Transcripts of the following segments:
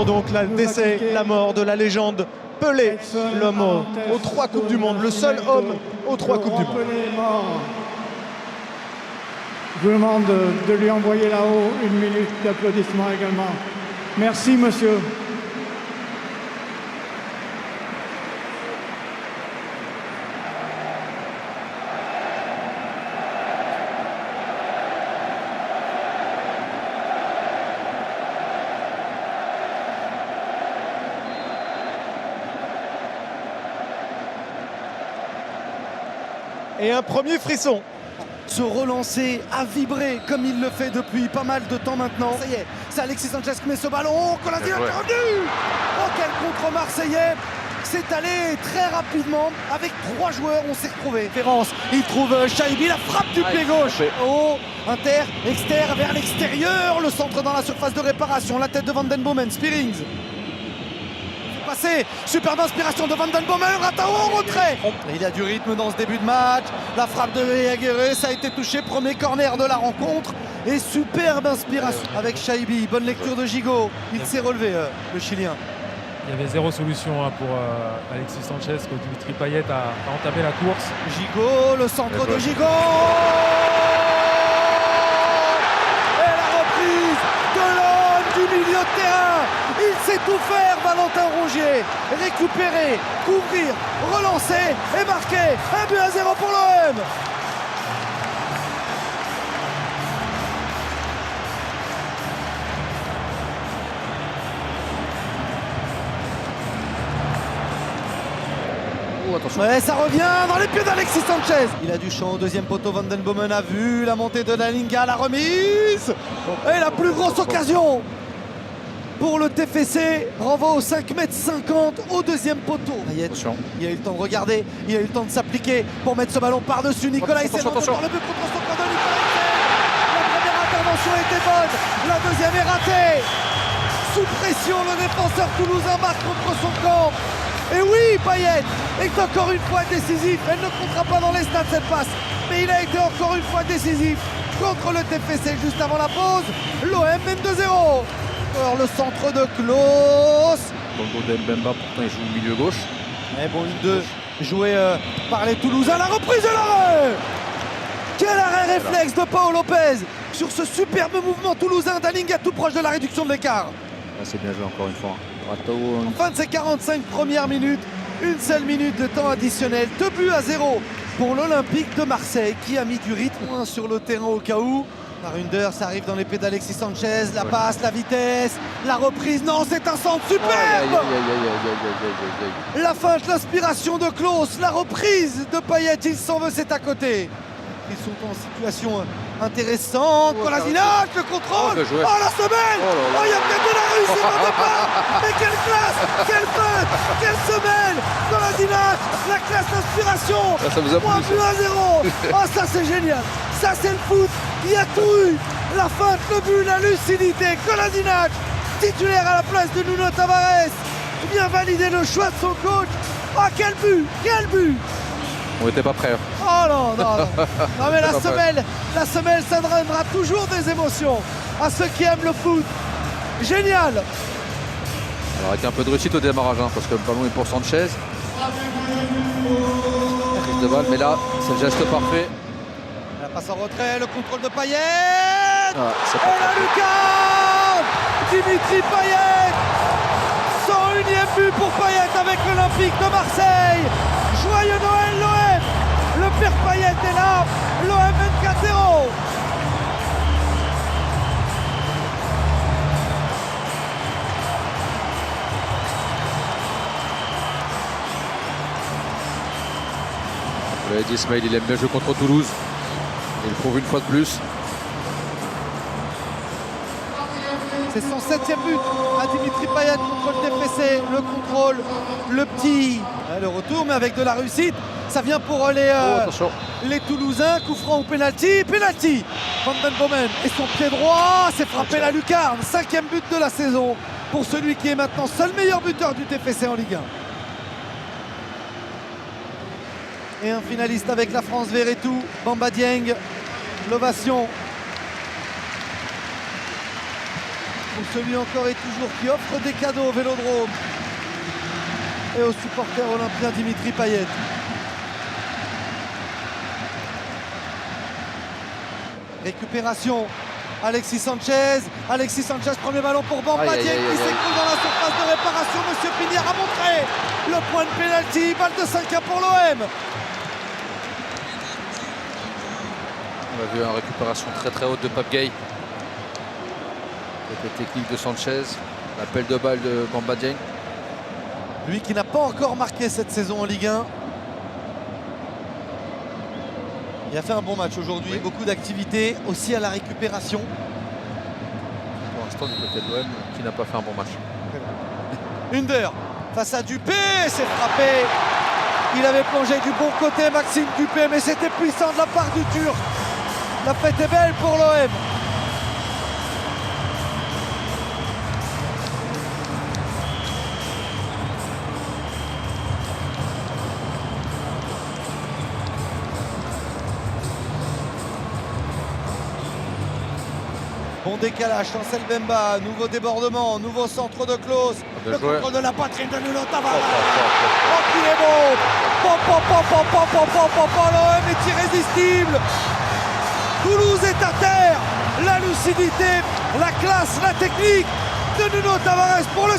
jour donc, la décès, la mort de la légende Pelé, l'homme aux 3 Coupes du Monde, le seul homme aux 3 Coupes du Monde. Je vous demande de lui envoyer là-haut 1 minute d'applaudissement également. Merci, monsieur. Et un premier frisson. Se relancer, à vibrer comme il le fait depuis pas mal de temps maintenant. Ça y est, c'est Alexis Sanchez qui met ce ballon. Oh, Kolasinac est revenu. Oh, quel contre marseillais. C'est allé très rapidement. Avec 3 joueurs, on s'est retrouvé. Il trouve Shaibi, la frappe du pied gauche. Oh, inter, exter, vers l'extérieur. Le centre dans la surface de réparation. La tête de Van Den Bomen, Spearings. Superbe inspiration de Van Den Bomen, Ratao en retrait. Il y a du rythme dans ce début de match. La frappe de Aguirre, ça a été touché. Premier corner de la rencontre. Et superbe inspiration avec Shaibi. Bonne lecture de Gigot. Il s'est relevé, le Chilien. Il y avait 0 solution pour Alexis Sanchez, que Dimitri Payet a entamé la course. Gigot, le centre de Gigot. Et la reprise de l'homme du milieu de terrain. Il sait tout faire, Valentin Rongier. Récupérer, couvrir, relancer et marquer. 1-0 pour l'OM. Ouais, ça revient dans les pieds d'Alexis Sanchez. Il a du champ au deuxième poteau. Van Den Bomen a vu la montée de Dalinga, la remise. Et la plus grosse occasion pour le TFC. Renvoi au 5,50 m au deuxième poteau. Il a eu le temps de regarder, il a eu le temps de s'appliquer pour mettre ce ballon par-dessus. Nicolas Essien dans le but contre son camp de Nicolas Essien. La première intervention était bonne, la deuxième est ratée. Sous pression, le défenseur toulousain marque contre son camp. Et oui, Payet est encore une fois décisif. Elle ne comptera pas dans les stats cette passe, mais il a été encore une fois décisif contre le TFC juste avant la pause. L'OM mène 2-0. Alors le centre de Klaus. Congo de Mbemba, pourtant il joue au milieu gauche. Mais bon, une 2 jouée par les Toulousains. La reprise de l'arrêt. Quel arrêt réflexe de Paul Lopez sur ce superbe mouvement toulousain. Dalinga tout proche de la réduction de l'écart. C'est bien joué encore une fois. En fin de ces 45 premières minutes, une seule minute de temps additionnel, 2-0 pour l'Olympique de Marseille qui a mis du rythme sur le terrain au cas où. Runder, ça arrive dans les pieds d'Alexis Sanchez, la passe, la vitesse, la reprise, non c'est un centre superbe. La feinte, l'inspiration de Klaus, la reprise de Payet, il s'en veut, c'est à côté. Ils sont en situation intéressante. Kolasinac, le contrôle. Oh la semelle. Oh, il y a peut-être de la réussite au départ. Mais quelle classe, quelle feinte, quelle semelle. Kolasinac, la classe d'inspiration. Ça vous a plu, 1-0. Oh ça c'est génial. Ça c'est le foot. Il y a tout eu. La feinte, le but, la lucidité. Kolasinac, titulaire à la place de Nuno Tavares. Bien validé le choix de son coach. Oh quel but, quel but. On n'était pas prêts. Oh non, non, non. Non mais la semelle, ça donnera toujours des émotions à ceux qui aiment le foot. Génial. Alors avec un peu de réussite au démarrage, parce que le ballon est pour Sanchez. Prise de balle, mais là, c'est le geste parfait. La passe en retrait, le contrôle de Payet. Et la lucarne. Dimitri Payet. 101e but pour Payet avec l'Olympique de Marseille. Joyeux Noël l'OM. Le père Payet est là. L'OM mène 4-0. Vous l'avez dit, Ismaël, il aime bien jouer contre Toulouse. Il le prouve une fois de plus. C'est son 7e but à Dimitri Payet contre le TFC. Le contrôle, le petit, le retour, mais avec de la réussite. Ça vient pour les Toulousains. Coup franc ou pénalty. Pénalty. Van Den Bomen et son pied droit. C'est frappé la lucarne. 5e but de la saison pour celui qui est maintenant seul meilleur buteur du TFC en Ligue 1. Et un finaliste avec la France Verretou, Bamba Dieng. L'ovation ou celui encore et toujours qui offre des cadeaux au Vélodrome et aux supporters olympiens Dimitri Payet. Récupération, Alexis Sanchez, premier ballon pour Bamba Dieng qui s'écoule dans la surface de réparation. Monsieur Pinière a montré le point de pénalty, balle de 5-1 pour l'OM. On a vu une récupération très haute de Pape Gueye. La technique de Sanchez, l'appel de balle de Bamba Dieng. Lui qui n'a pas encore marqué cette saison en Ligue 1. Il a fait un bon match aujourd'hui, beaucoup d'activité aussi à la récupération. Pour l'instant du côté de l'OM qui n'a pas fait un bon match. Under face à Dupé, c'est frappé. Il avait plongé du bon côté Maxime Dupé, mais c'était puissant de la part du Turc. La fête est belle pour l'OM. Bon décalage, Chancel Bemba, nouveau débordement, nouveau centre de Klose. Le contrôle de la poitrine de Nuno Tavares. Oh qu'il est beau. L'OM est irrésistible. Toulouse est à terre. La lucidité, la classe, la technique de Nuno Tavares pour le 6-1.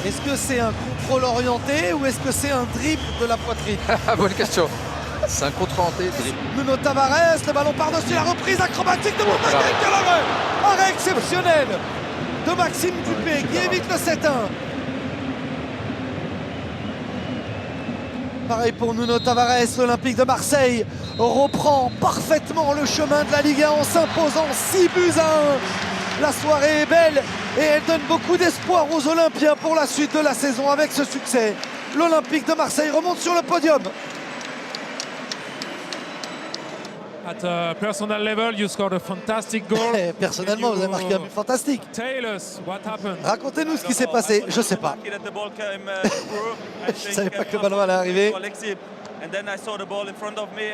Est-ce que c'est un contrôle orienté ou est-ce que c'est un dribble de la poitrine? Bonne question. C'est un contre-orienté, dribble. Nuno Tavares, le ballon par-dessus la reprise acrobatique de Bamba Dieng. Quel arrêt! Arrêt exceptionnel de Maxime Dupé qui évite le 7-1. Pareil pour Nuno Tavares, l'Olympique de Marseille reprend parfaitement le chemin de la Ligue 1 en s'imposant 6-1. La soirée est belle et elle donne beaucoup d'espoir aux Olympiens pour la suite de la saison avec ce succès. L'Olympique de Marseille remonte sur le podium. At a personal level, you scored a fantastic goal. Personnellement, vous avez marqué un but fantastique. Tell us what happened. Racontez-nous ce qui s'est passé. Je sais pas. Je ne savais pas que le ballon allait arriver.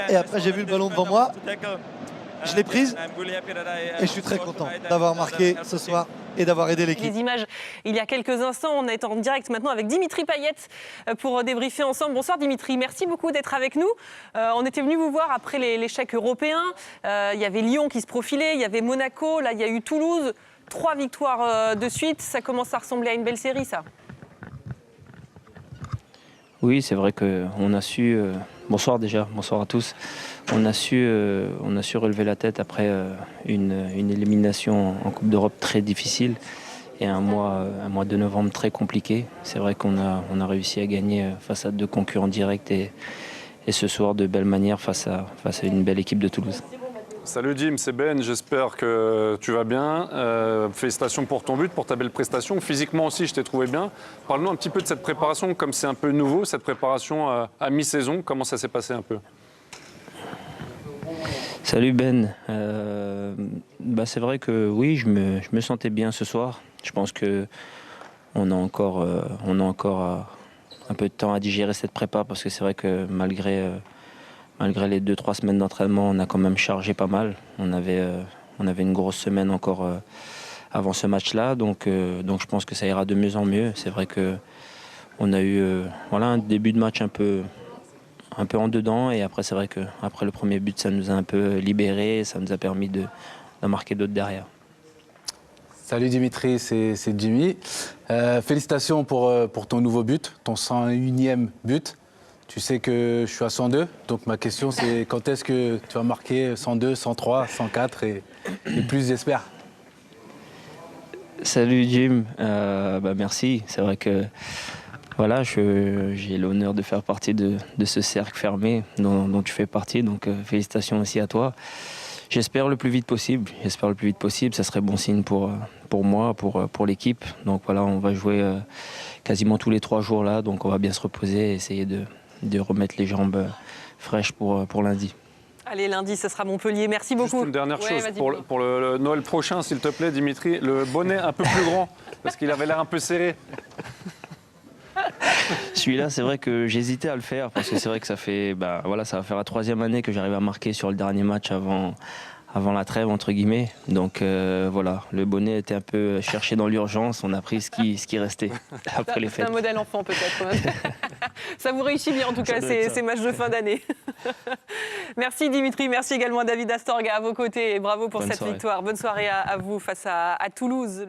Et après, j'ai vu le ballon devant moi. Je l'ai prise et je suis très content d'avoir marqué ce soir et d'avoir aidé l'équipe. Les images, il y a quelques instants, on est en direct maintenant avec Dimitri Payet pour débriefer ensemble. Bonsoir Dimitri, merci beaucoup d'être avec nous. On était venu vous voir après l'échec européen. Il y avait Lyon qui se profilait, il y avait Monaco, là il y a eu Toulouse. 3 victoires de suite, ça commence à ressembler à une belle série ça. Oui, c'est vrai qu'on a su... bonsoir déjà, bonsoir à tous. On a su relever la tête après une élimination en Coupe d'Europe très difficile et un mois de novembre très compliqué. C'est vrai qu'on a réussi à gagner face à 2 concurrents directs et ce soir de belle manière face à une belle équipe de Toulouse. Salut Jim, c'est Ben, j'espère que tu vas bien. Félicitations pour ton but, pour ta belle prestation. Physiquement aussi, je t'ai trouvé bien. Parle-nous un petit peu de cette préparation, comme c'est un peu nouveau, cette préparation à mi-saison. Comment ça s'est passé un peu? Salut Ben. C'est vrai que oui, je me sentais bien ce soir. Je pense qu'on a encore un peu de temps à digérer cette prépa parce que c'est vrai que malgré les 2-3 semaines d'entraînement, on a quand même chargé pas mal. On avait une grosse semaine encore avant ce match-là, donc je pense que ça ira de mieux en mieux. C'est vrai qu'on a eu un début de match un peu en dedans, et après c'est vrai qu'après le premier but, ça nous a un peu libérés, ça nous a permis d'en marquer d'autres derrière. Salut Dimitri, c'est Jimmy. Félicitations pour ton nouveau but, ton 101e but. Tu sais que je suis à 102, donc ma question c'est quand est-ce que tu vas marquer 102, 103, 104 et plus, j'espère. Salut Jim, merci. C'est vrai que voilà, j'ai l'honneur de faire partie de ce cercle fermé dont tu fais partie, donc félicitations aussi à toi. J'espère le plus vite possible, ça serait bon signe pour moi, pour l'équipe. Donc voilà, on va jouer quasiment tous les 3 jours là, donc on va bien se reposer et essayer de remettre les jambes fraîches pour lundi. Allez, lundi, ce sera Montpellier. Merci beaucoup. Juste une dernière Ouais, chose, vas-y, pour, Bruno. pour le Noël prochain, s'il te plaît, Dimitri, le bonnet un peu plus grand, parce qu'il avait l'air un peu serré. Celui-là, c'est vrai que j'hésitais à le faire parce que c'est vrai que ça va faire la 3e année que j'arrive à marquer sur le dernier match avant la trêve, entre guillemets. Donc voilà, le bonnet était un peu cherché dans l'urgence. On a pris ce qui restait après les C'est un fêtes. modèle enfant peut-être. Ça vous réussit bien en tout cas ces matchs de fin d'année. Merci Dimitri, merci également à David Astorga à vos côtés et bravo pour Bonne cette soirée. victoire. Bonne soirée à vous face à Toulouse.